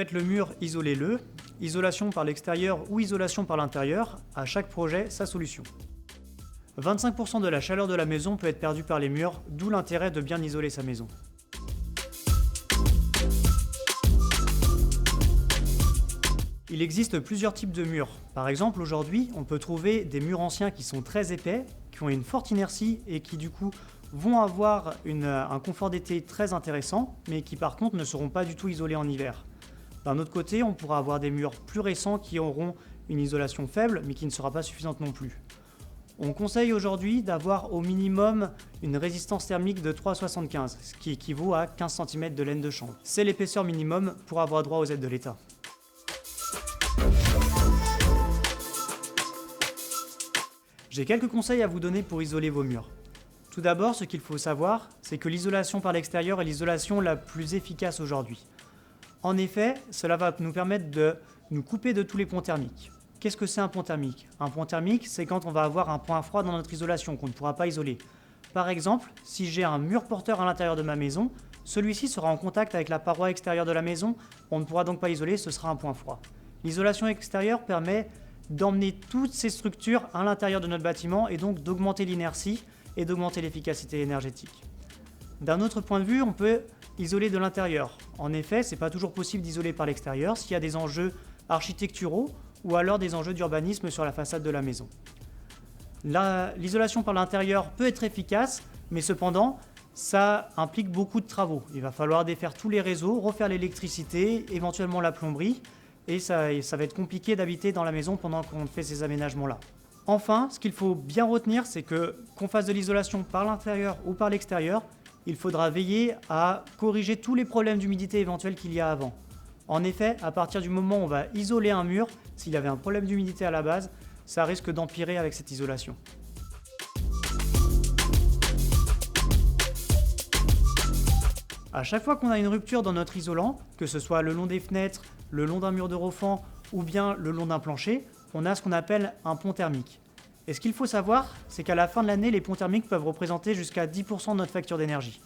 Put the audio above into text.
Faites le mur, isolez-le. Isolation par l'extérieur ou isolation par l'intérieur, à chaque projet, sa solution. 25% de la chaleur de la maison peut être perdue par les murs, d'où l'intérêt de bien isoler sa maison. Il existe plusieurs types de murs. Par exemple, aujourd'hui, on peut trouver des murs anciens qui sont très épais, qui ont une forte inertie et qui du coup vont avoir un confort d'été très intéressant, mais qui par contre ne seront pas du tout isolés en hiver. D'un autre côté, on pourra avoir des murs plus récents qui auront une isolation faible, mais qui ne sera pas suffisante non plus. On conseille aujourd'hui d'avoir au minimum une résistance thermique de 3,75, ce qui équivaut à 15 cm de laine de chanvre. C'est l'épaisseur minimum pour avoir droit aux aides de l'État. J'ai quelques conseils à vous donner pour isoler vos murs. Tout d'abord, ce qu'il faut savoir, c'est que l'isolation par l'extérieur est l'isolation la plus efficace aujourd'hui. En effet, cela va nous permettre de nous couper de tous les ponts thermiques. Qu'est-ce que c'est un pont thermique? Un pont thermique, c'est quand on va avoir un point froid dans notre isolation qu'on ne pourra pas isoler. Par exemple, si j'ai un mur porteur à l'intérieur de ma maison, celui-ci sera en contact avec la paroi extérieure de la maison, on ne pourra donc pas isoler, ce sera un point froid. L'isolation extérieure permet d'emmener toutes ces structures à l'intérieur de notre bâtiment et donc d'augmenter l'inertie et d'augmenter l'efficacité énergétique. D'un autre point de vue, on peut isoler de l'intérieur. En effet, ce n'est pas toujours possible d'isoler par l'extérieur s'il y a des enjeux architecturaux ou alors des enjeux d'urbanisme sur la façade de la maison. L'isolation par l'intérieur peut être efficace, mais cependant, ça implique beaucoup de travaux. Il va falloir défaire tous les réseaux, refaire l'électricité, éventuellement la plomberie, et ça va être compliqué d'habiter dans la maison pendant qu'on fait ces aménagements-là. Enfin, ce qu'il faut bien retenir, c'est qu'on fasse de l'isolation par l'intérieur ou par l'extérieur, il faudra veiller à corriger tous les problèmes d'humidité éventuels qu'il y a avant. En effet, à partir du moment où on va isoler un mur, s'il y avait un problème d'humidité à la base, ça risque d'empirer avec cette isolation. À chaque fois qu'on a une rupture dans notre isolant, que ce soit le long des fenêtres, le long d'un mur de refend ou bien le long d'un plancher, on a ce qu'on appelle un pont thermique. Et ce qu'il faut savoir, c'est qu'à la fin de l'année, les ponts thermiques peuvent représenter jusqu'à 10% de notre facture d'énergie.